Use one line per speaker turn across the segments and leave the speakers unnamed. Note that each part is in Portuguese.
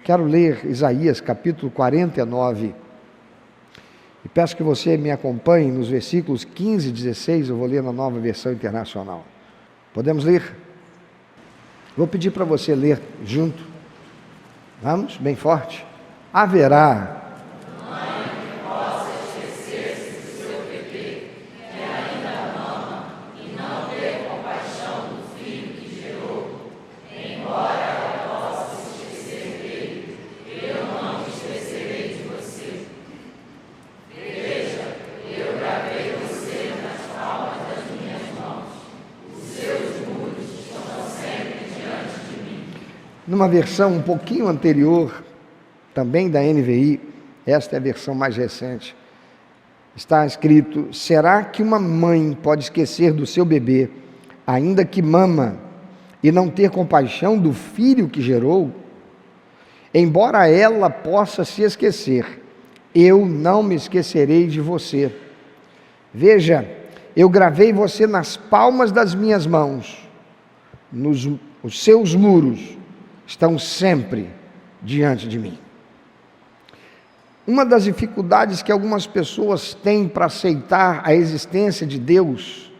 Quero ler Isaías capítulo 49. E peço que você me acompanhe nos versículos 15 e 16, eu vou ler na Nova Versão Internacional. Podemos ler? Vou pedir para você ler junto. Vamos? Bem forte. Haverá numa versão um pouquinho anterior, também da NVI, esta é a versão mais recente, está escrito: será que uma mãe pode esquecer do seu bebê, ainda que mama, e não ter compaixão do filho que gerou? Embora ela possa se esquecer, eu não me esquecerei de você. Veja, eu gravei você nas palmas das minhas mãos, os seus muros estão sempre diante de mim. Uma das dificuldades que algumas pessoas têm para aceitar a existência de Deus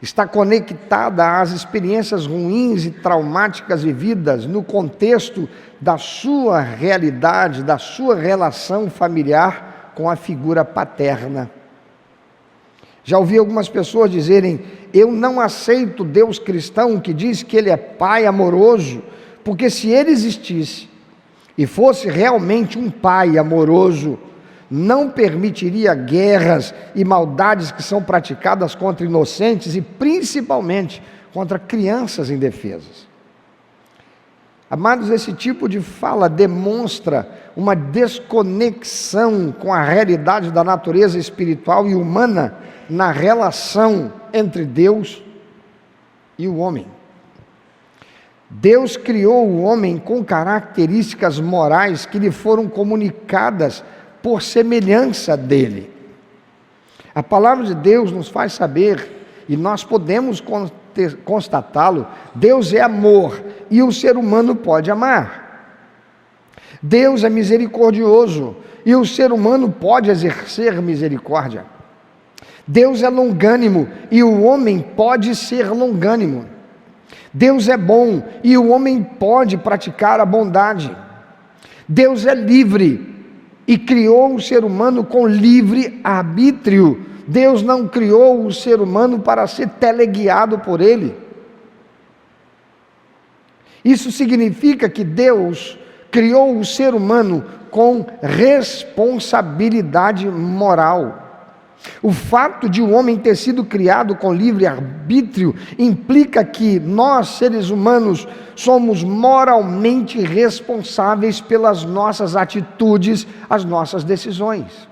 está conectada às experiências ruins e traumáticas vividas no contexto da sua realidade, da sua relação familiar com a figura paterna. Já ouvi algumas pessoas dizerem: eu não aceito Deus cristão que diz que Ele é Pai amoroso, porque se Ele existisse e fosse realmente um Pai amoroso, não permitiria guerras e maldades que são praticadas contra inocentes e principalmente contra crianças indefesas. Amados, esse tipo de fala demonstra uma desconexão com a realidade da natureza espiritual e humana na relação entre Deus e o homem. Deus criou o homem com características morais que lhe foram comunicadas por semelhança dele. A palavra de Deus nos faz saber, e nós podemos constatá-lo: Deus é amor e o ser humano pode amar. Deus é misericordioso e o ser humano pode exercer misericórdia. Deus é longânimo e o homem pode ser longânimo. Deus é bom e o homem pode praticar a bondade. Deus é livre e criou o ser humano com livre arbítrio. Deus não criou o ser humano para ser teleguiado por ele. Isso significa que Deus criou o ser humano com responsabilidade moral. O fato de o homem ter sido criado com livre arbítrio implica que nós, seres humanos, somos moralmente responsáveis pelas nossas atitudes, as nossas decisões.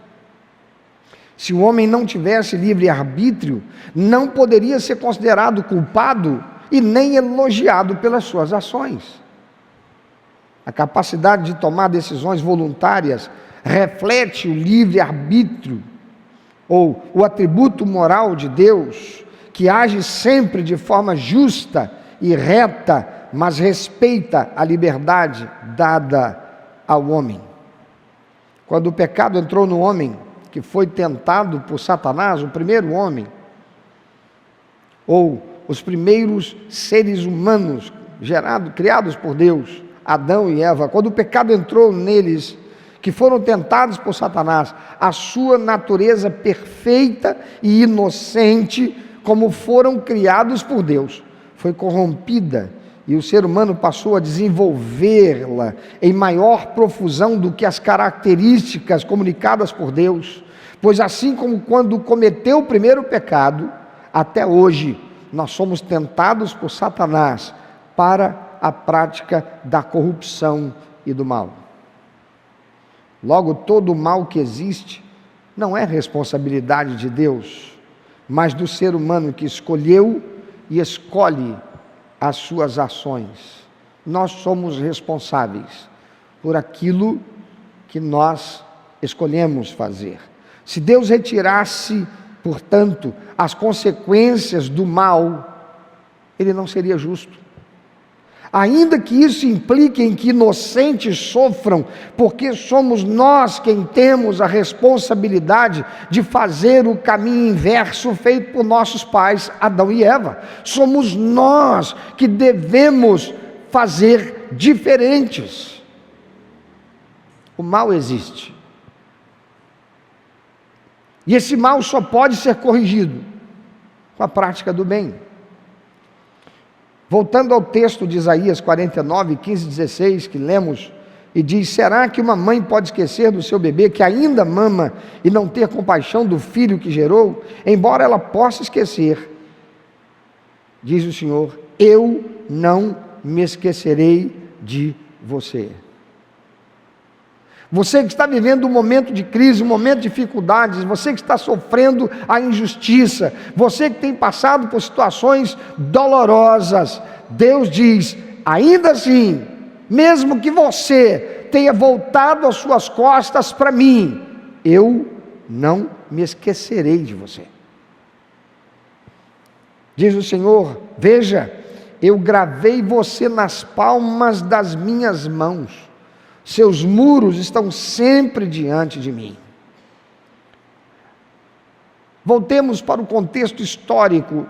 Se o homem não tivesse livre arbítrio, não poderia ser considerado culpado e nem elogiado pelas suas ações. A capacidade de tomar decisões voluntárias reflete o livre arbítrio, ou o atributo moral de Deus, que age sempre de forma justa e reta, mas respeita a liberdade dada ao homem. Quando o pecado entrou no homem, que foi tentado por Satanás, o primeiro homem, ou os primeiros seres humanos criados por Deus, Adão e Eva, quando o pecado entrou neles, que foram tentados por Satanás, a sua natureza perfeita e inocente, como foram criados por Deus, foi corrompida, e o ser humano passou a desenvolvê-la em maior profusão do que as características comunicadas por Deus, pois assim como quando cometeu o primeiro pecado, até hoje nós somos tentados por Satanás para a prática da corrupção e do mal. Logo, todo o mal que existe não é responsabilidade de Deus, mas do ser humano que escolheu e escolhe as suas ações. Nós somos responsáveis por aquilo que nós escolhemos fazer. Se Deus retirasse, portanto, as consequências do mal, Ele não seria justo. ainda que isso implique em que inocentes sofram, porque somos nós quem temos a responsabilidade de fazer o caminho inverso feito por nossos pais, Adão e Eva. Somos nós que devemos fazer diferentes. O mal existe. E esse mal só pode ser corrigido com a prática do bem. Voltando ao texto de Isaías 49, 15 e 16, que lemos, e diz: será que uma mãe pode esquecer do seu bebê que ainda mama e não ter compaixão do filho que gerou? Embora ela possa esquecer, diz o Senhor, eu não me esquecerei de você. Você que está vivendo um momento de crise, um momento de dificuldades, você que está sofrendo a injustiça, você que tem passado por situações dolorosas, Deus diz, ainda assim, mesmo que você tenha voltado as suas costas para mim, eu não me esquecerei de você. Diz o Senhor, veja, eu gravei você nas palmas das minhas mãos, seus muros estão sempre diante de mim. Voltemos para o contexto histórico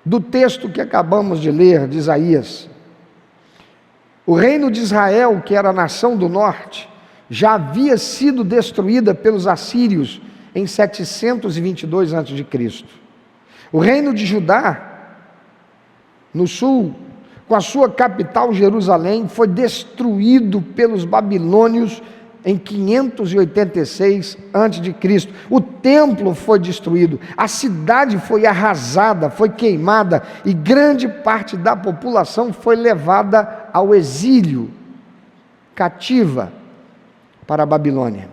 do texto que acabamos de ler, de Isaías. O reino de Israel, que era a nação do norte, já havia sido destruída pelos assírios em 722 a.C. O reino de Judá, no sul, com a sua capital Jerusalém, foi destruído pelos babilônios em 586 a.C. O templo foi destruído, a cidade foi arrasada, foi queimada, e grande parte da população foi levada ao exílio, cativa, para a Babilônia.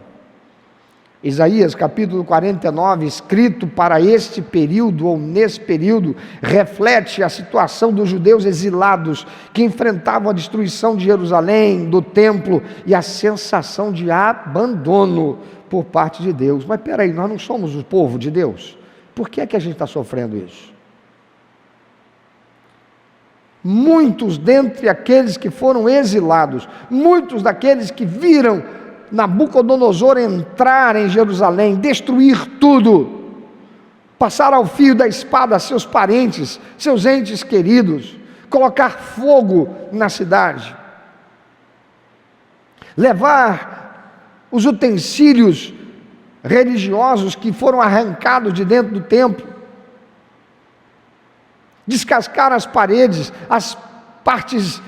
Isaías capítulo 49, escrito para este período, ou nesse período, reflete a situação dos judeus exilados, que enfrentavam a destruição de Jerusalém, do templo, e a sensação de abandono por parte de Deus. Mas peraí, nós não somos o povo de Deus? Por que é que a gente está sofrendo isso? Muitos dentre aqueles que foram exilados, muitos daqueles que viram Nabucodonosor entrar em Jerusalém, destruir tudo, passar ao fio da espada seus parentes, seus entes queridos, colocar fogo na cidade, levar os utensílios religiosos que foram arrancados de dentro do templo, descascar as paredes, as partes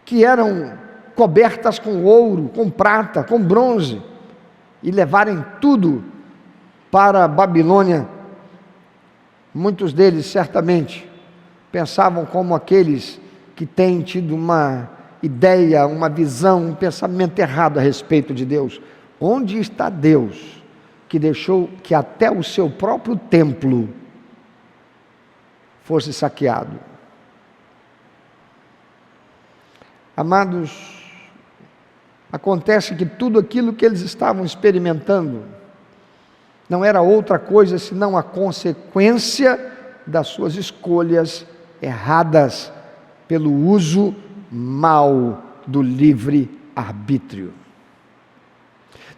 que eram cobertas com ouro, com prata, com bronze, e levarem tudo para a Babilônia. Muitos deles certamente pensavam como aqueles que têm tido uma ideia, uma visão, um pensamento errado a respeito de Deus. Onde está Deus que deixou que até o seu próprio templo fosse saqueado? Amados, acontece que tudo aquilo que eles estavam experimentando não era outra coisa senão a consequência das suas escolhas erradas pelo uso mau do livre-arbítrio.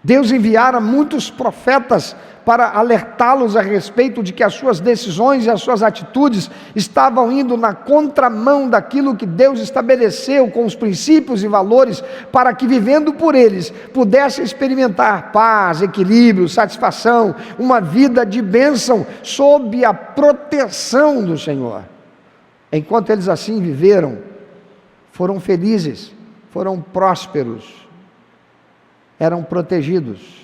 Deus enviara muitos profetas para alertá-los a respeito de que as suas decisões e as suas atitudes estavam indo na contramão daquilo que Deus estabeleceu com os princípios e valores, para que, vivendo por eles, pudessem experimentar paz, equilíbrio, satisfação, uma vida de bênção sob a proteção do Senhor. Enquanto eles assim viveram, foram felizes, foram prósperos, eram protegidos.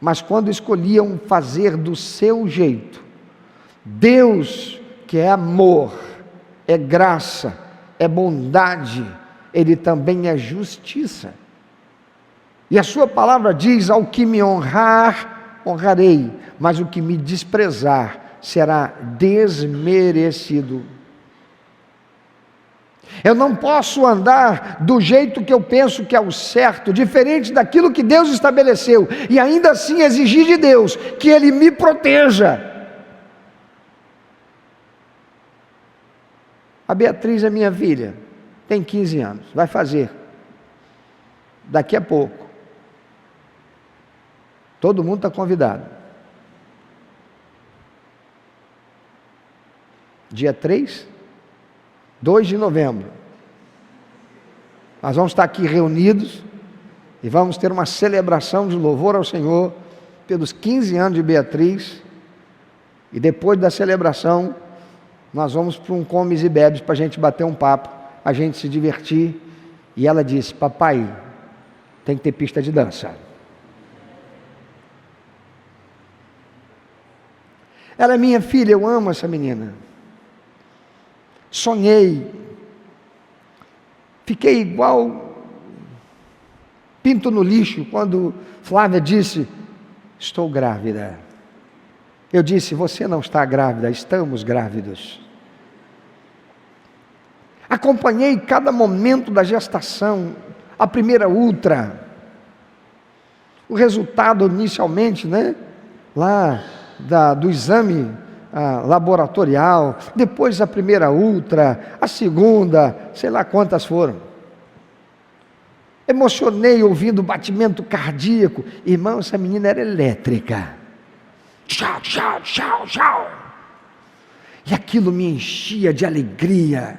Mas quando escolhiam fazer do seu jeito, Deus, que é amor, é graça, é bondade, Ele também é justiça. E a sua palavra diz: ao que me honrar, honrarei, mas o que me desprezar será desmerecido. Eu não posso andar do jeito que eu penso que é o certo, diferente daquilo que Deus estabeleceu, e ainda assim exigir de Deus que Ele me proteja. A Beatriz é minha filha, tem 15 anos, vai fazer, daqui a pouco. Todo mundo está convidado. Dia 2 de novembro. Nós vamos estar aqui reunidos e vamos ter uma celebração de louvor ao Senhor pelos 15 anos de Beatriz. E depois da celebração, nós vamos para um comes e bebes para a gente bater um papo, a gente se divertir. E ela disse: papai, tem que ter pista de dança. Ela é minha filha, eu amo essa menina. Sonhei, fiquei igual pinto no lixo quando Flávia disse: estou grávida. Eu disse: você não está grávida, estamos grávidos. Acompanhei cada momento da gestação, a primeira ultra, o resultado inicialmente, lá do exame laboratorial, depois a primeira ultra, a segunda, sei lá quantas foram. Emocionei ouvindo o batimento cardíaco. Irmão, essa menina era elétrica. Tchau, tchau, tchau, tchau. E aquilo me enchia de alegria.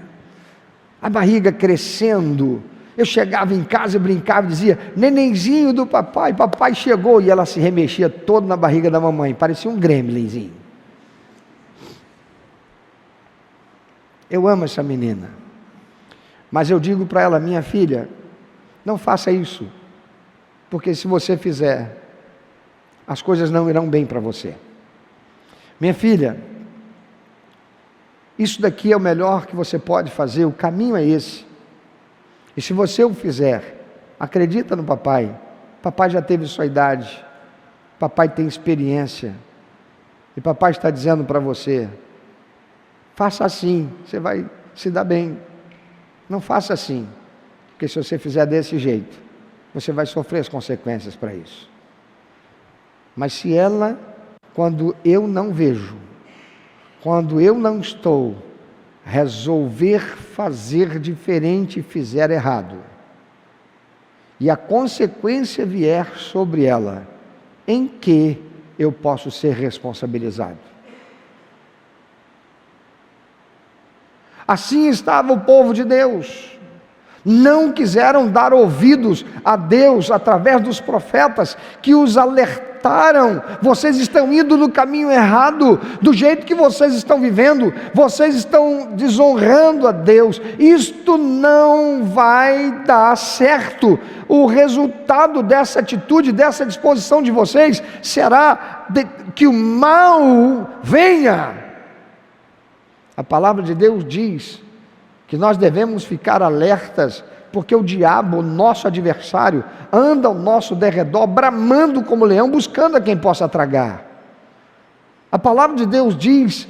A barriga crescendo. Eu chegava em casa e brincava e dizia: nenenzinho do papai, papai chegou. E ela se remexia toda na barriga da mamãe, parecia um gremlinzinho. Eu amo essa menina, mas eu digo para ela: minha filha, não faça isso, porque se você fizer, as coisas não irão bem para você. Minha filha, isso daqui é o melhor que você pode fazer, o caminho é esse. E se você o fizer, acredita no papai. Papai já teve sua idade, papai tem experiência, e papai está dizendo para você: faça assim, você vai se dar bem. Não faça assim, porque se você fizer desse jeito, você vai sofrer as consequências para isso. Mas se ela, quando eu não vejo, quando eu não estou, resolver fazer diferente e fizer errado, e a consequência vier sobre ela, em que eu posso ser responsabilizado? Assim estava o povo de Deus. Não quiseram dar ouvidos a Deus através dos profetas que os alertaram: vocês estão indo no caminho errado, do jeito que vocês estão vivendo, vocês estão desonrando a Deus, isto não vai dar certo. O resultado dessa atitude, dessa disposição de vocês, será que o mal venha. A palavra de Deus diz que nós devemos ficar alertas, porque o diabo, nosso adversário, anda ao nosso derredor, bramando como leão, buscando a quem possa tragar. A palavra de Deus diz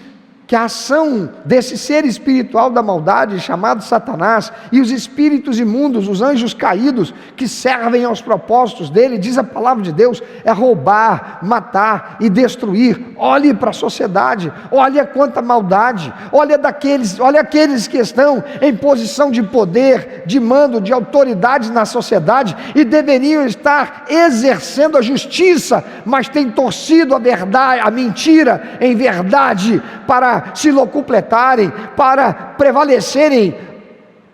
que a ação desse ser espiritual da maldade, chamado Satanás, e os espíritos imundos, os anjos caídos, que servem aos propósitos dele, diz a palavra de Deus, é roubar, matar e destruir. Olhe para a sociedade, olhe a quanta maldade, olhe aqueles que estão em posição de poder, de mando, de autoridade na sociedade, e deveriam estar exercendo a justiça, mas têm torcido a verdade, a mentira em verdade, para se locupletarem, para prevalecerem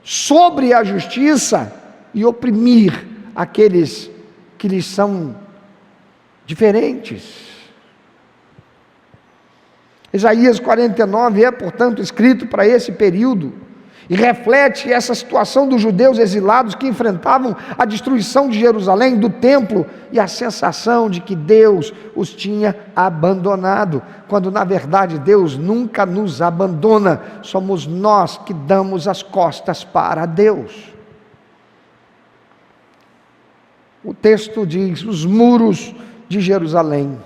sobre a justiça e oprimir aqueles que lhes são diferentes. Isaías 49 é, portanto, escrito para esse período e reflete essa situação dos judeus exilados que enfrentavam a destruição de Jerusalém, do templo, e a sensação de que Deus os tinha abandonado, quando na verdade Deus nunca nos abandona, somos nós que damos as costas para Deus. O texto diz: os muros de Jerusalém.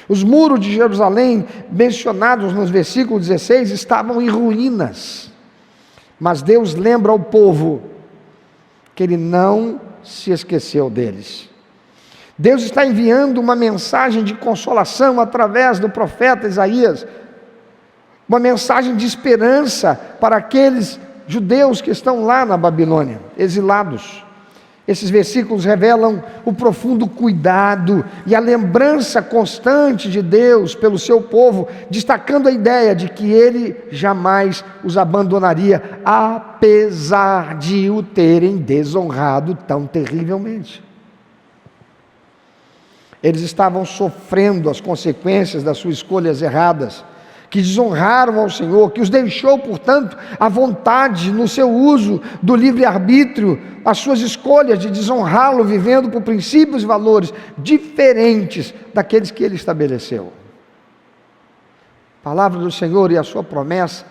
Os muros de Jerusalém, mencionados nos versículos 16, estavam em ruínas. Mas Deus lembra ao povo que Ele não se esqueceu deles. Deus está enviando uma mensagem de consolação através do profeta Isaías, uma mensagem de esperança para aqueles judeus que estão lá na Babilônia, exilados. Esses versículos revelam o profundo cuidado e a lembrança constante de Deus pelo seu povo, destacando a ideia de que Ele jamais os abandonaria, apesar de o terem desonrado tão terrivelmente. Eles estavam sofrendo as consequências das suas escolhas erradas, que desonraram ao Senhor, que os deixou, portanto, à vontade no seu uso do livre-arbítrio, as suas escolhas de desonrá-lo, vivendo por princípios e valores diferentes daqueles que Ele estabeleceu. A palavra do Senhor e a sua promessa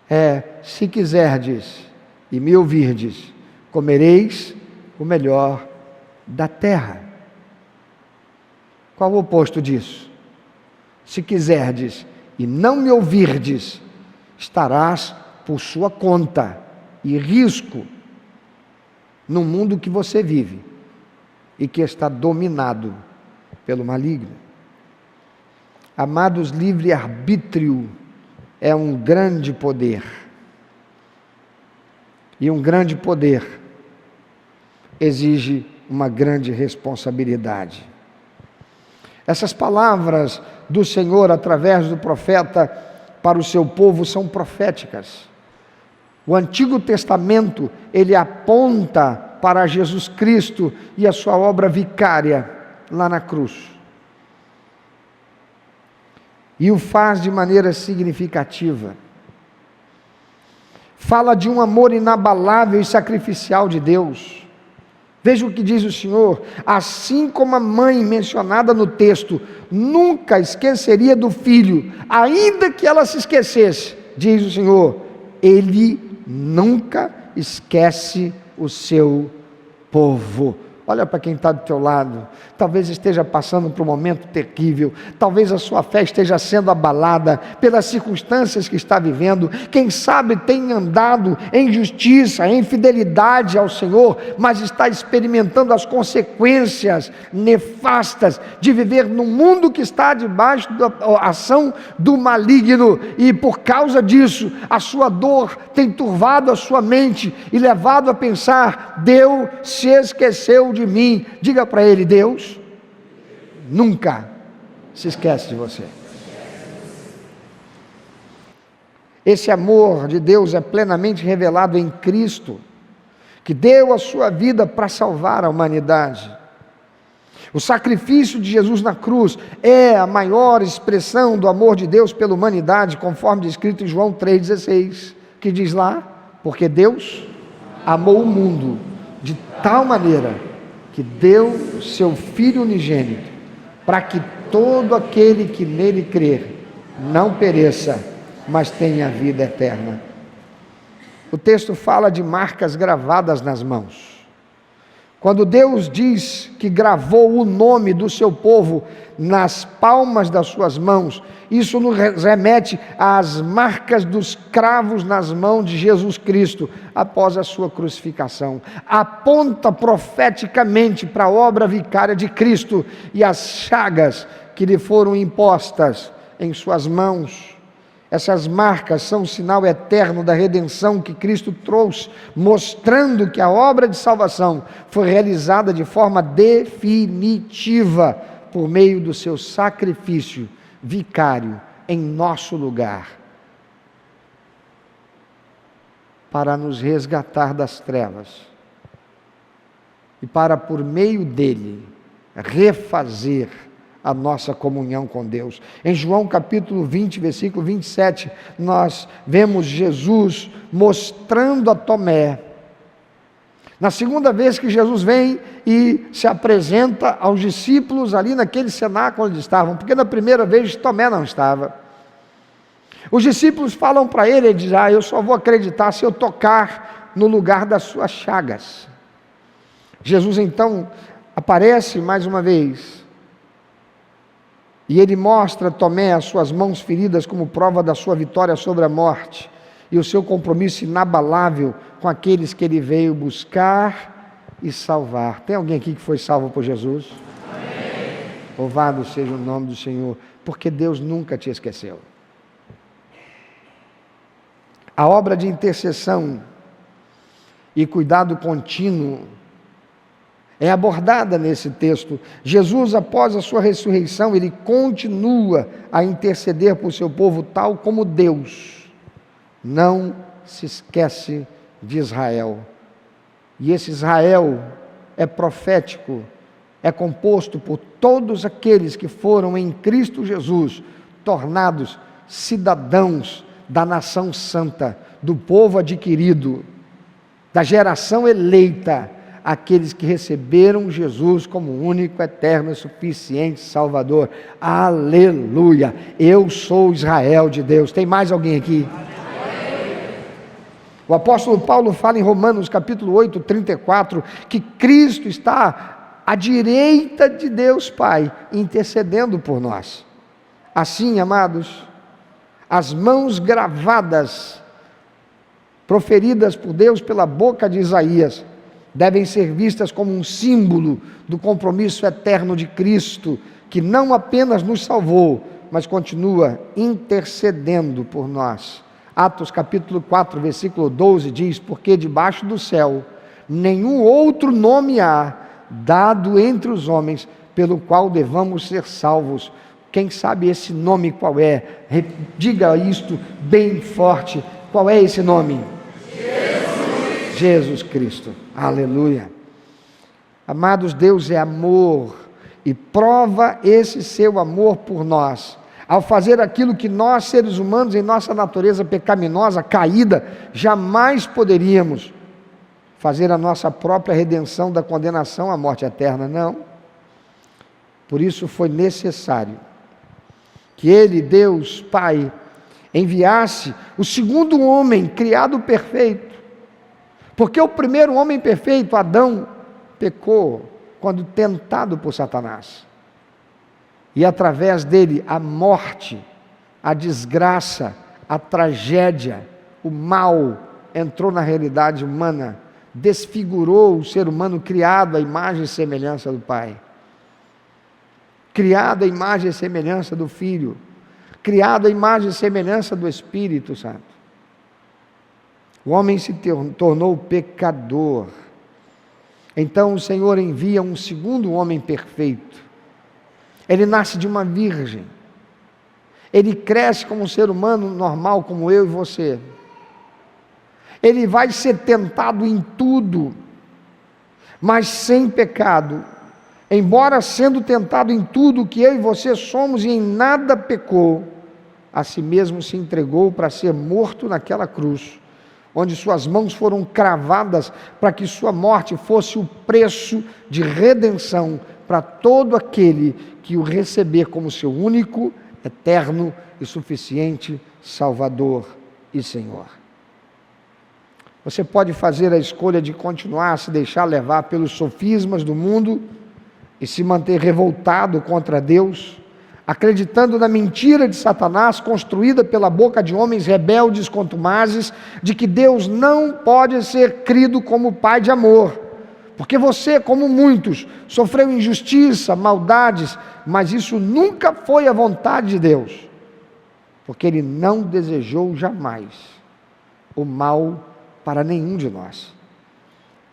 é: se quiserdes e me ouvirdes, comereis o melhor da terra. Qual o oposto disso? Se quiserdes e não me ouvirdes, estarás por sua conta e risco no mundo que você vive e que está dominado pelo maligno. Amados, livre-arbítrio é um grande poder, e um grande poder exige uma grande responsabilidade. Essas palavras do Senhor através do profeta para o seu povo são proféticas. O Antigo Testamento, ele aponta para Jesus Cristo e a sua obra vicária lá na cruz. E o faz de maneira significativa. Fala de um amor inabalável e sacrificial de Deus. Veja o que diz o Senhor: assim como a mãe mencionada no texto nunca esqueceria do filho, ainda que ela se esquecesse, diz o Senhor, Ele nunca esquece o seu povo. Olha para quem está do teu lado, talvez esteja passando por um momento terrível, talvez a sua fé esteja sendo abalada pelas circunstâncias que está vivendo, quem sabe tem andado em justiça, em fidelidade ao Senhor, mas está experimentando as consequências nefastas de viver num mundo que está debaixo da ação do maligno, e por causa disso, a sua dor tem turvado a sua mente e levado a pensar: Deus se esqueceu de mim. Diga para ele: Deus nunca se esquece de você. Esse amor de Deus é plenamente revelado em Cristo, que deu a sua vida para salvar a humanidade. O sacrifício de Jesus na cruz é a maior expressão do amor de Deus pela humanidade, conforme descrito em João 3,16, que diz lá: porque Deus amou o mundo de tal maneira que deu o seu Filho unigênito, para que todo aquele que nele crer não pereça, mas tenha vida eterna. O texto fala de marcas gravadas nas mãos. Quando Deus diz que gravou o nome do seu povo nas palmas das suas mãos, isso nos remete às marcas dos cravos nas mãos de Jesus Cristo após a sua crucificação. Aponta profeticamente para a obra vicária de Cristo e as chagas que lhe foram impostas em suas mãos. Essas marcas são um sinal eterno da redenção que Cristo trouxe, mostrando que a obra de salvação foi realizada de forma definitiva por meio do seu sacrifício vicário em nosso lugar, para nos resgatar das trevas e para, por meio dele, refazer a nossa comunhão com Deus. Em João capítulo 20, versículo 27, nós vemos Jesus mostrando a Tomé, na segunda vez que Jesus vem e se apresenta aos discípulos ali naquele cenáculo onde estavam, porque na primeira vez Tomé não estava. Os discípulos falam para ele, ele diz: eu só vou acreditar se eu tocar no lugar das suas chagas. Jesus então aparece mais uma vez, e ele mostra a Tomé as suas mãos feridas como prova da sua vitória sobre a morte, e o seu compromisso inabalável com aqueles que ele veio buscar e salvar. Tem alguém aqui que foi salvo por Jesus? Amém. Louvado seja o nome do Senhor, porque Deus nunca te esqueceu. A obra de intercessão e cuidado contínuo é abordada nesse texto. Jesus, após a sua ressurreição, ele continua a interceder por seu povo, tal como Deus não se esquece de Israel. E esse Israel é profético, é composto por todos aqueles que foram em Cristo Jesus tornados cidadãos da nação santa, do povo adquirido, da geração eleita, aqueles que receberam Jesus como único, eterno e suficiente Salvador. Aleluia! Eu sou Israel de Deus. Tem mais alguém aqui? O apóstolo Paulo fala em Romanos capítulo 8, 34, que Cristo está à direita de Deus Pai, intercedendo por nós. Assim, amados, as mãos gravadas, proferidas por Deus pela boca de Isaías, devem ser vistas como um símbolo do compromisso eterno de Cristo, que não apenas nos salvou, mas continua intercedendo por nós. Atos capítulo 4, versículo 12 diz: porque debaixo do céu nenhum outro nome há dado entre os homens pelo qual devamos ser salvos. Quem sabe esse nome qual é? Diga isto bem forte. Qual é esse nome? Jesus. Jesus Cristo. Aleluia. Amados, Deus é amor e prova esse seu amor por nós ao fazer aquilo que nós, seres humanos, em nossa natureza pecaminosa, caída, jamais poderíamos fazer a nossa própria redenção da condenação à morte eterna, não. Por isso foi necessário que Ele, Deus Pai, enviasse o segundo homem criado perfeito, porque o primeiro homem perfeito, Adão, pecou quando tentado por Satanás. E através dele a morte, a desgraça, a tragédia, o mal entrou na realidade humana, desfigurou o ser humano criado à imagem e semelhança do Pai, criado à imagem e semelhança do Filho, criado à imagem e semelhança do Espírito Santo. O homem se tornou pecador. Então o Senhor envia um segundo homem perfeito. Ele nasce de uma virgem, ele cresce como um ser humano normal, como eu e você, ele vai ser tentado em tudo, mas sem pecado, embora sendo tentado em tudo que eu e você somos e em nada pecou, a si mesmo se entregou para ser morto naquela cruz, onde suas mãos foram cravadas para que sua morte fosse o preço de redenção para todo aquele que o receber como seu único, eterno e suficiente Salvador e Senhor. Você pode fazer a escolha de continuar a se deixar levar pelos sofismas do mundo e se manter revoltado contra Deus, acreditando na mentira de Satanás, construída pela boca de homens rebeldes, contumazes, de que Deus não pode ser crido como Pai de amor, porque você, como muitos, sofreu injustiça, maldades, mas isso nunca foi a vontade de Deus, porque Ele não desejou jamais o mal para nenhum de nós.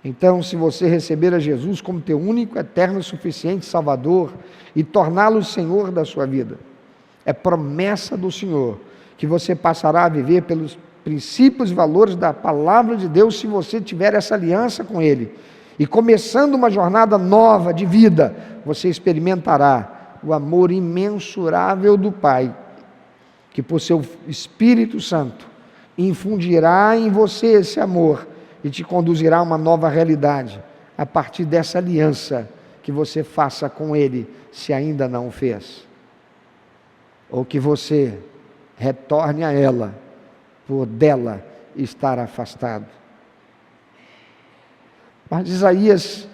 Então, se você receber a Jesus como teu único, eterno e suficiente Salvador e torná-lo Senhor da sua vida, é promessa do Senhor que você passará a viver pelos princípios e valores da palavra de Deus, se você tiver essa aliança com Ele. E começando uma jornada nova de vida, você experimentará o amor imensurável do Pai, que por seu Espírito Santo infundirá em você esse amor e te conduzirá a uma nova realidade, a partir dessa aliança que você faça com Ele, se ainda não o fez, ou que você retorne a ela, por dela estar afastado. Mas Isaías,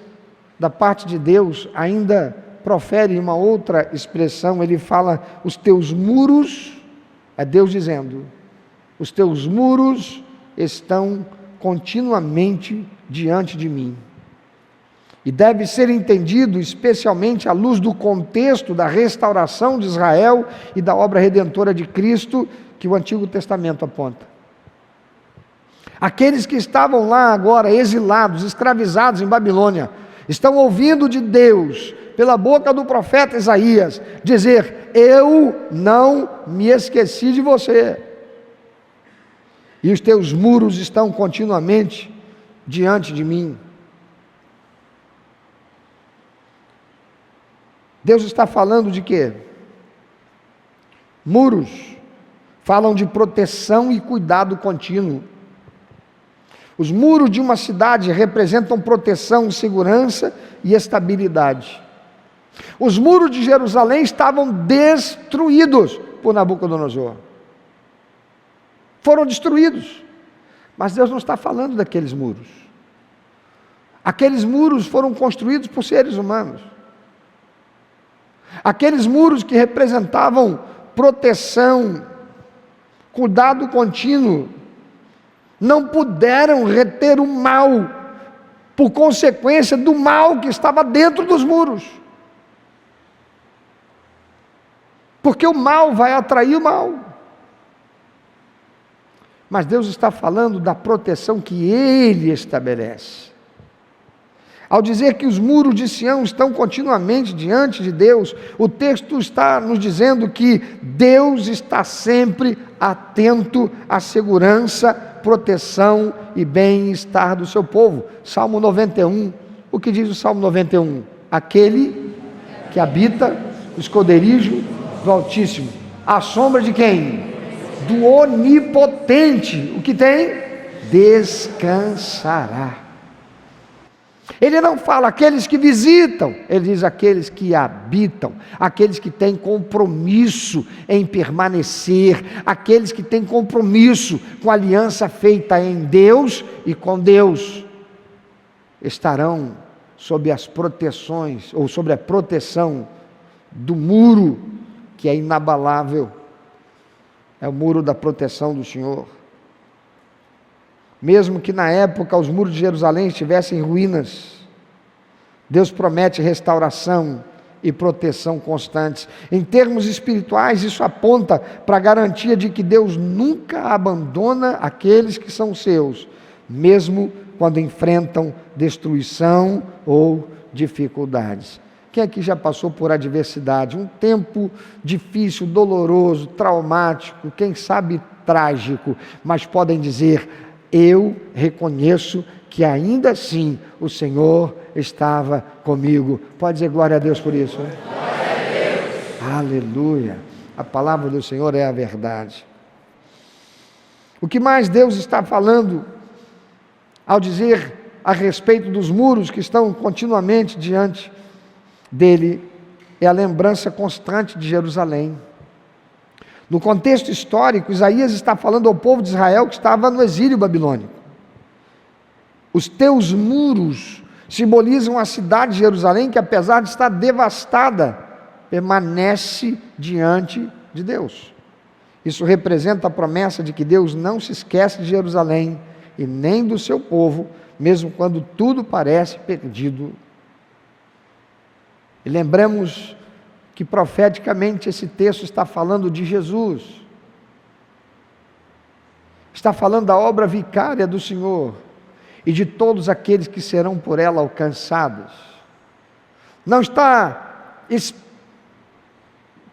da parte de Deus, ainda profere uma outra expressão. Ele fala: os teus muros, é Deus dizendo, os teus muros estão continuamente diante de mim. E deve ser entendido especialmente à luz do contexto da restauração de Israel e da obra redentora de Cristo que o Antigo Testamento aponta. Aqueles que estavam lá agora, exilados, escravizados em Babilônia, estão ouvindo de Deus, pela boca do profeta Isaías, dizer: eu não me esqueci de você. E os teus muros estão continuamente diante de mim. Deus está falando de quê? Muros falam de proteção e cuidado contínuo. Os muros de uma cidade representam proteção, segurança e estabilidade. Os muros de Jerusalém estavam destruídos por Nabucodonosor. Foram destruídos. Mas Deus não está falando daqueles muros. Aqueles muros foram construídos por seres humanos. Aqueles muros que representavam proteção, cuidado contínuo, não puderam reter o mal, por consequência do mal que estava dentro dos muros. Porque o mal vai atrair o mal. Mas Deus está falando da proteção que Ele estabelece. Ao dizer que os muros de Sião estão continuamente diante de Deus, o texto está nos dizendo que Deus está sempre atento à segurança, proteção e bem-estar do seu povo. Salmo 91, o que diz o Salmo 91? Aquele que habita o esconderijo do Altíssimo, à sombra de quem? Do Onipotente, o que tem? Descansará. Ele não fala aqueles que visitam, ele diz aqueles que habitam, aqueles que têm compromisso em permanecer, aqueles que têm compromisso com a aliança feita em Deus e com Deus, estarão sob as proteções, ou sobre a proteção do muro que é inabalável, é o muro da proteção do Senhor. Mesmo que na época os muros de Jerusalém estivessem em ruínas, Deus promete restauração e proteção constantes. Em termos espirituais, isso aponta para a garantia de que Deus nunca abandona aqueles que são seus, mesmo quando enfrentam destruição ou dificuldades. Quem aqui já passou por adversidade, um tempo difícil, doloroso, traumático, quem sabe trágico, mas podem dizer: eu reconheço que ainda assim o Senhor estava comigo. Pode dizer glória a Deus por isso? Glória a Deus. Aleluia. A palavra do Senhor é a verdade. O que mais Deus está falando ao dizer a respeito dos muros que estão continuamente diante dele é a lembrança constante de Jerusalém. No contexto histórico, Isaías está falando ao povo de Israel que estava no exílio babilônico. Os teus muros simbolizam a cidade de Jerusalém, que apesar de estar devastada, permanece diante de Deus. Isso representa a promessa de que Deus não se esquece de Jerusalém e nem do seu povo, mesmo quando tudo parece perdido. E lembramos que profeticamente esse texto está falando de Jesus, está falando da obra vicária do Senhor e de todos aqueles que serão por ela alcançados. Não está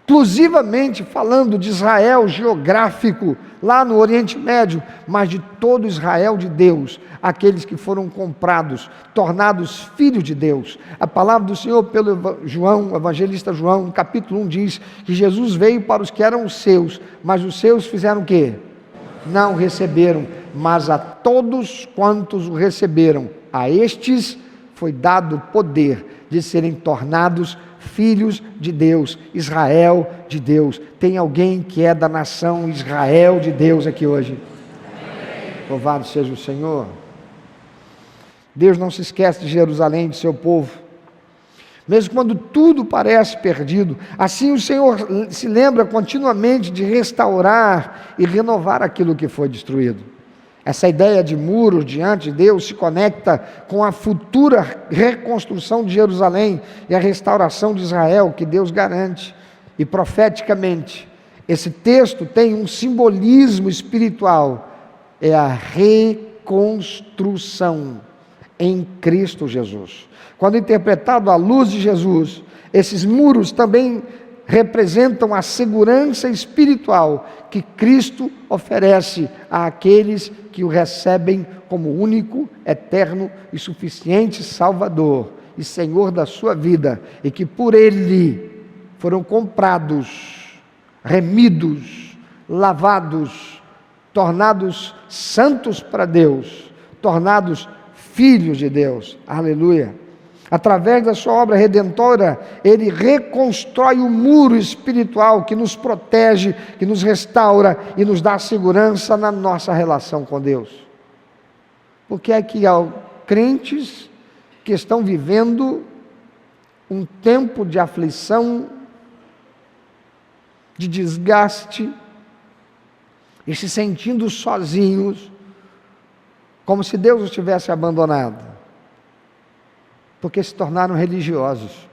exclusivamente falando de Israel geográfico, lá no Oriente Médio, mas de todo Israel de Deus, aqueles que foram comprados, tornados filhos de Deus. A palavra do Senhor pelo João, o evangelista João, no capítulo 1 diz que Jesus veio para os que eram os seus, mas os seus fizeram o quê? Não o receberam, mas a todos quantos o receberam, a estes foi dado o poder de serem tornados filhos de Deus, Israel de Deus. Tem alguém que é da nação Israel de Deus aqui hoje? Louvado seja o Senhor. Deus não se esquece de Jerusalém, de seu povo, mesmo quando tudo parece perdido. Assim o Senhor se lembra continuamente de restaurar e renovar aquilo que foi destruído. Essa ideia de muros diante de Deus se conecta com a futura reconstrução de Jerusalém e a restauração de Israel que Deus garante. E profeticamente, esse texto tem um simbolismo espiritual, é a reconstrução em Cristo Jesus. Quando interpretado à luz de Jesus, esses muros também representam a segurança espiritual que Cristo oferece àqueles que o recebem como único, eterno e suficiente Salvador e Senhor da sua vida, e que por Ele foram comprados, remidos, lavados, tornados santos para Deus, tornados filhos de Deus. Aleluia! Através da sua obra redentora, Ele reconstrói o muro espiritual que nos protege, que nos restaura e nos dá segurança na nossa relação com Deus. Porque é que há crentes que estão vivendo um tempo de aflição, de desgaste, e se sentindo sozinhos, como se Deus os tivesse abandonado. Porque se tornaram religiosos,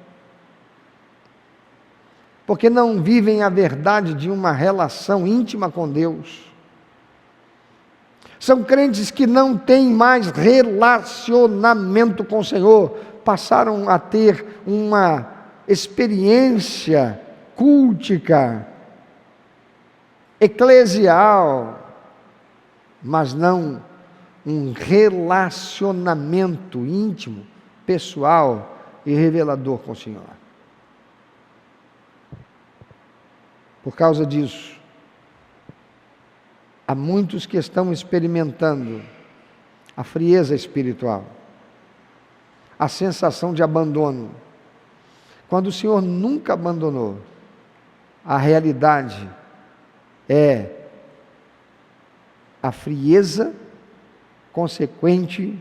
porque não vivem a verdade de uma relação íntima com Deus. São crentes que não têm mais relacionamento com o Senhor, passaram a ter uma experiência cultica, eclesial, mas não um relacionamento íntimo, pessoal e revelador com o Senhor. Por causa disso, há muitos que estão experimentando a frieza espiritual, a sensação de abandono, quando o Senhor nunca abandonou. A realidade é a frieza consequente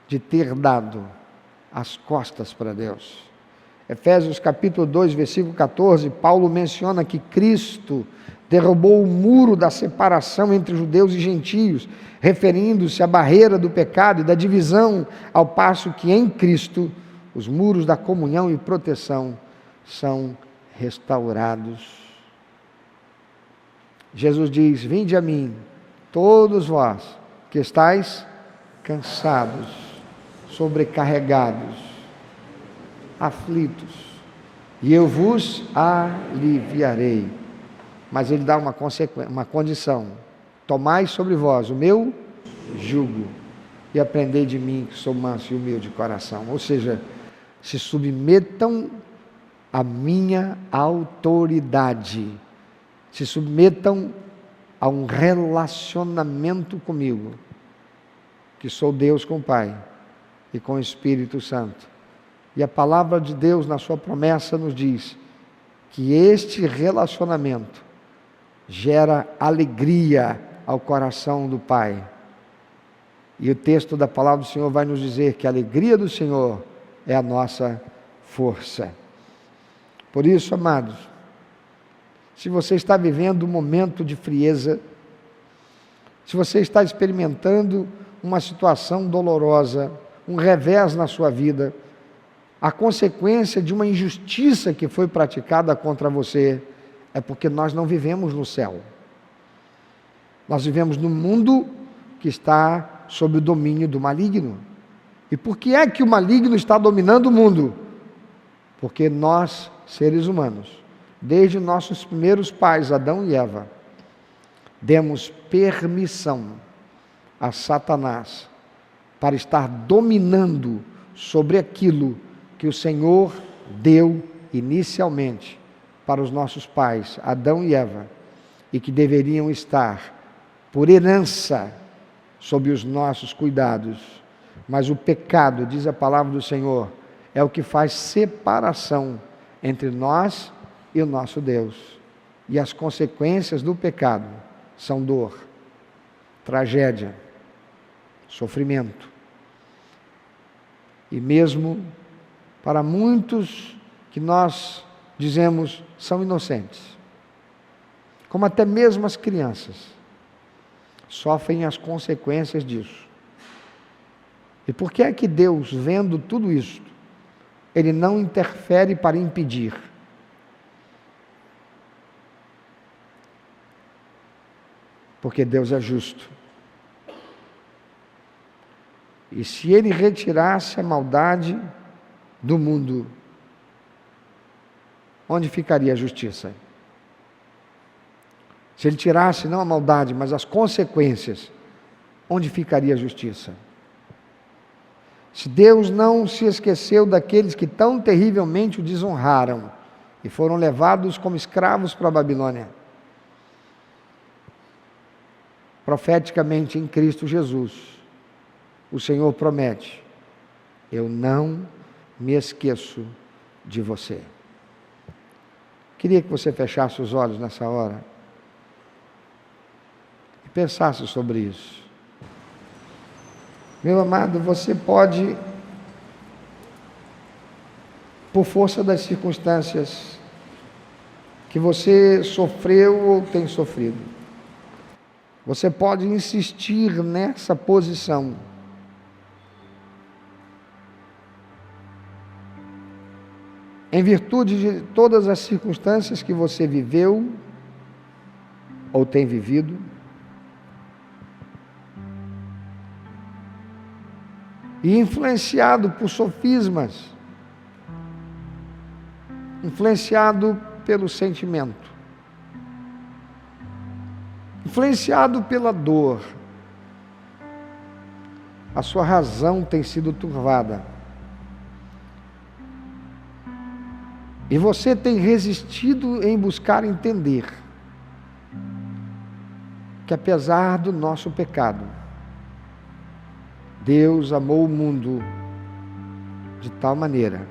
de ter dado as costas para Deus. Efésios capítulo 2, versículo 14, Paulo menciona que Cristo derrubou o muro da separação entre judeus e gentios, referindo-se à barreira do pecado e da divisão, ao passo que em Cristo os muros da comunhão e proteção são restaurados. Jesus diz: vinde a mim, todos vós que estáis cansados, sobrecarregados, aflitos, e eu vos aliviarei. Mas ele dá uma condição: tomai sobre vós o meu jugo e aprendei de mim, que sou manso e humilde de coração. Ou seja, se submetam à minha autoridade, se submetam a um relacionamento comigo, que sou Deus com o Pai e com o Espírito Santo. E a palavra de Deus, na sua promessa, nos diz que este relacionamento gera alegria ao coração do Pai. E o texto da palavra do Senhor vai nos dizer que a alegria do Senhor é a nossa força. Por isso, amados, se você está vivendo um momento de frieza, se você está experimentando uma situação dolorosa, um revés na sua vida, a consequência de uma injustiça que foi praticada contra você, é porque nós não vivemos no céu. Nós vivemos num mundo que está sob o domínio do maligno. E por que é que o maligno está dominando o mundo? Porque nós, seres humanos, desde nossos primeiros pais, Adão e Eva, demos permissão a Satanás para estar dominando sobre aquilo que o Senhor deu inicialmente para os nossos pais, Adão e Eva, e que deveriam estar por herança sob os nossos cuidados. Mas o pecado, diz a palavra do Senhor, é o que faz separação entre nós e o nosso Deus. E as consequências do pecado são dor, tragédia, sofrimento. E mesmo para muitos que nós dizemos são inocentes, como até mesmo as crianças, sofrem as consequências disso. E por que é que Deus, vendo tudo isso, Ele não interfere para impedir? Porque Deus é justo. E se Ele retirasse a maldade do mundo, onde ficaria a justiça? Se Ele tirasse não a maldade, mas as consequências, onde ficaria a justiça? Se Deus não se esqueceu daqueles que tão terrivelmente o desonraram e foram levados como escravos para a Babilônia, profeticamente em Cristo Jesus, o Senhor promete: eu não me esqueço de você. Queria que você fechasse os olhos nessa hora e pensasse sobre isso. Meu amado, você pode, por força das circunstâncias que você sofreu ou tem sofrido, você pode insistir nessa posição. Em virtude de todas as circunstâncias que você viveu ou tem vivido, e influenciado por sofismas, influenciado pelo sentimento, influenciado pela dor, a sua razão tem sido turvada, e você tem resistido em buscar entender que, apesar do nosso pecado, Deus amou o mundo de tal maneira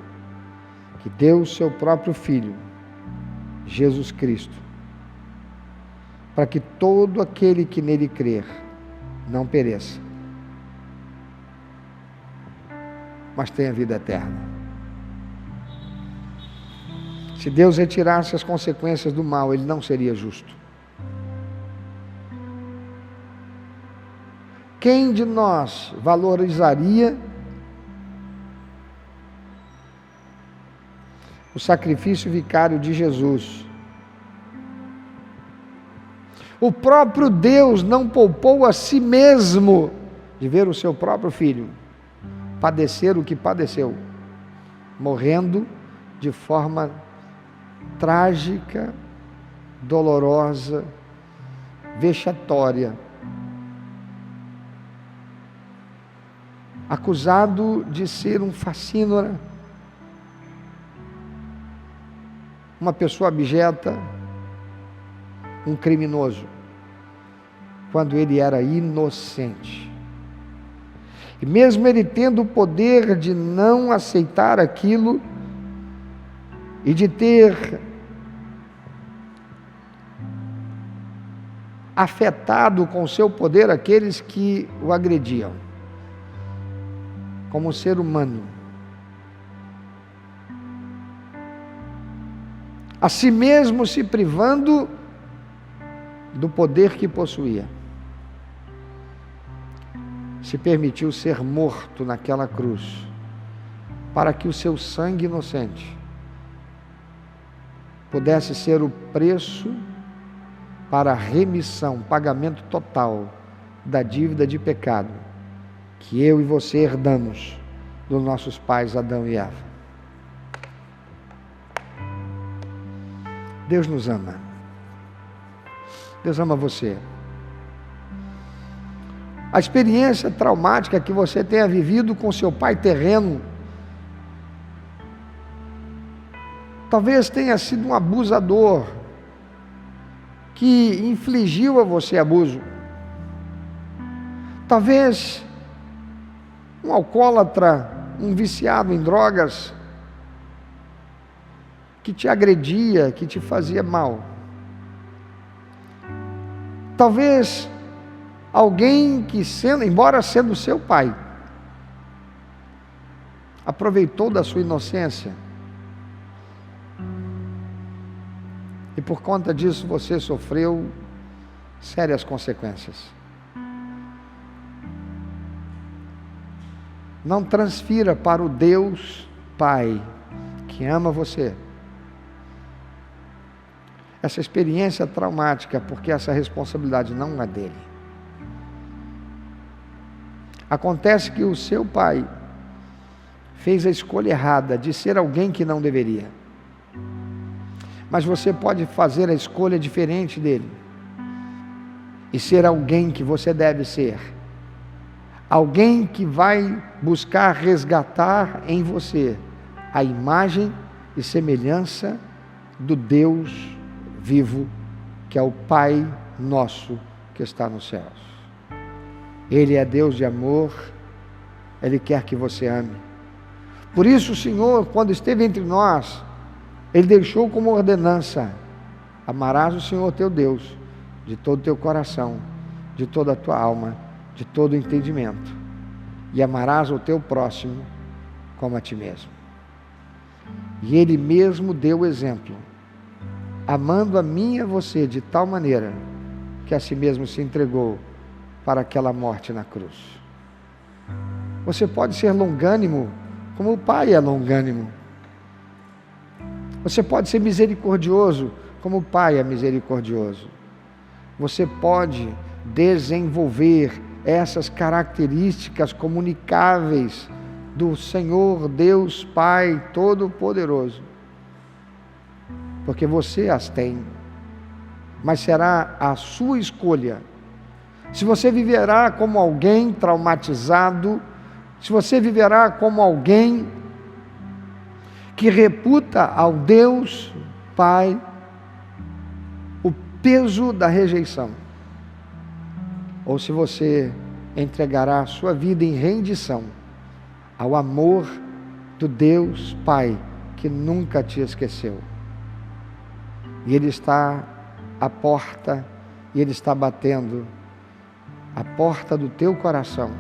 que deu o seu próprio Filho, Jesus Cristo, para que todo aquele que nele crer não pereça, mas tenha vida eterna. Se Deus retirasse as consequências do mal, Ele não seria justo. Quem de nós valorizaria o sacrifício vicário de Jesus? O próprio Deus não poupou a si mesmo de ver o seu próprio Filho padecer o que padeceu, morrendo de forma trágica, dolorosa, vexatória, acusado de ser um facínora, uma pessoa abjeta, um criminoso, quando ele era inocente. E mesmo ele tendo o poder de não aceitar aquilo e de ter afetado com seu poder aqueles que o agrediam, como ser humano, a si mesmo se privando do poder que possuía, se permitiu ser morto naquela cruz, para que o seu sangue inocente pudesse ser o preço para a remissão, pagamento total da dívida de pecado que eu e você herdamos dos nossos pais Adão e Eva. Deus nos ama. Deus ama você. A experiência traumática que você tenha vivido com seu pai terreno, talvez tenha sido um abusador que infligiu a você abuso. Talvez um alcoólatra, um viciado em drogas, que te agredia, que te fazia mal. Talvez alguém que, embora sendo seu pai, aproveitou da sua inocência, e por conta disso você sofreu sérias consequências. Não transfira para o Deus Pai, que ama você, essa experiência traumática, porque essa responsabilidade não é dele. Acontece que o seu pai fez a escolha errada de ser alguém que não deveria. Mas você pode fazer a escolha diferente dele e ser alguém que você deve ser. Alguém que vai buscar resgatar em você a imagem e semelhança do Deus vivo, que é o Pai nosso que está nos céus. Ele é Deus de amor, Ele quer que você ame. Por isso o Senhor, quando esteve entre nós, Ele deixou como ordenança: amarás o Senhor teu Deus de todo o teu coração, de toda a tua alma, de todo o entendimento, e amarás o teu próximo como a ti mesmo. E Ele mesmo deu o exemplo, amando a mim e a você de tal maneira que a si mesmo se entregou para aquela morte na cruz. Você pode ser longânimo como o Pai é longânimo. Você pode ser misericordioso como o Pai é misericordioso. Você pode desenvolver essas características comunicáveis do Senhor Deus Pai Todo-Poderoso, porque você as tem, mas será a sua escolha. Se você viverá como alguém traumatizado, se você viverá como alguém que reputa ao Deus Pai o peso da rejeição, ou se você entregará a sua vida em rendição ao amor do Deus Pai que nunca te esqueceu. E Ele está à porta, e Ele está batendo a porta do teu coração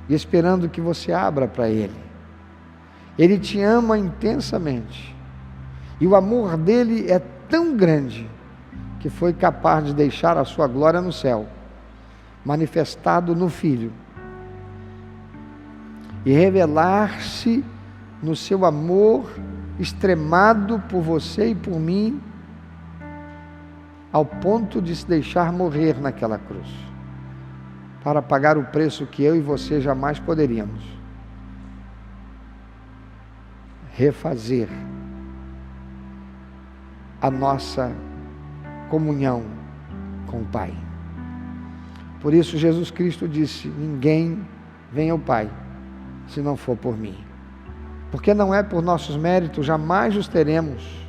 e esperando que você abra para Ele. Ele te ama intensamente, e o amor dele é tão grande que foi capaz de deixar a sua glória no céu, manifestado no Filho, e revelar-se no seu amor extremado por você e por mim, ao ponto de se deixar morrer naquela cruz, para pagar o preço que eu e você jamais poderíamos. Refazer a nossa comunhão com o Pai. Por isso Jesus Cristo disse: ninguém vem ao Pai se não for por mim. Porque não é por nossos méritos, jamais os teremos.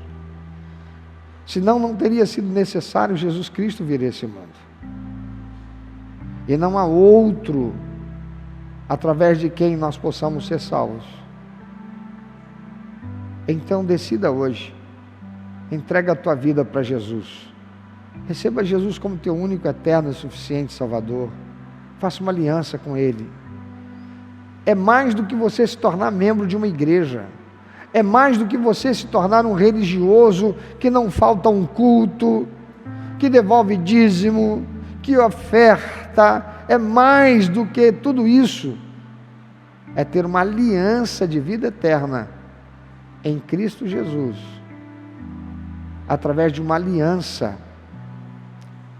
Senão não teria sido necessário Jesus Cristo vir a esse mundo. E não há outro através de quem nós possamos ser salvos. Então decida hoje, entrega a tua vida para Jesus, receba Jesus como teu único, eterno e suficiente Salvador, faça uma aliança com Ele. É mais do que você se tornar membro de uma igreja, é mais do que você se tornar um religioso que não falta um culto, que devolve dízimo, que oferta. É mais do que tudo isso, é ter uma aliança de vida eterna em Cristo Jesus, através de uma aliança,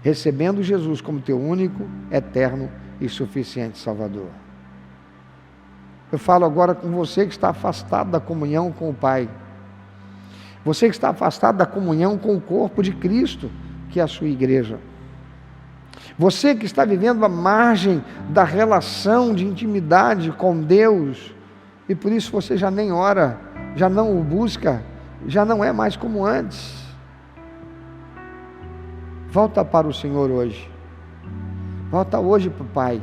recebendo Jesus como teu único, eterno e suficiente Salvador. Eu falo agora com você que está afastado da comunhão com o Pai, você que está afastado da comunhão com o corpo de Cristo, que é a sua igreja, você que está vivendo à margem da relação de intimidade com Deus, e por isso você já nem ora, já não o busca, já não é mais como antes. Volta para o Senhor hoje, volta hoje para o Pai,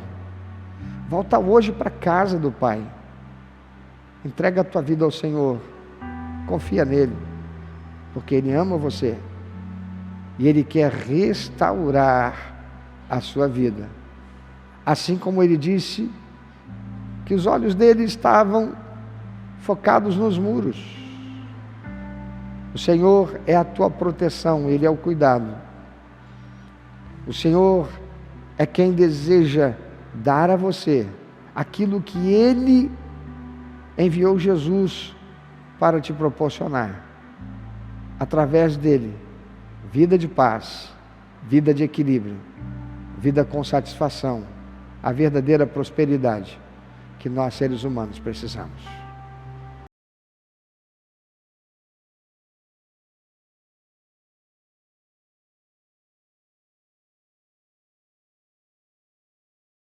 volta hoje para a casa do Pai, entrega a tua vida ao Senhor, confia nele, porque Ele ama você, e Ele quer restaurar a sua vida, assim como Ele disse que os olhos dele estavam focados nos muros. O Senhor é a tua proteção, Ele é o cuidado. O Senhor é quem deseja dar a você aquilo que Ele enviou Jesus para te proporcionar. Através dele, vida de paz, vida de equilíbrio, vida com satisfação, a verdadeira prosperidade que nós seres humanos precisamos.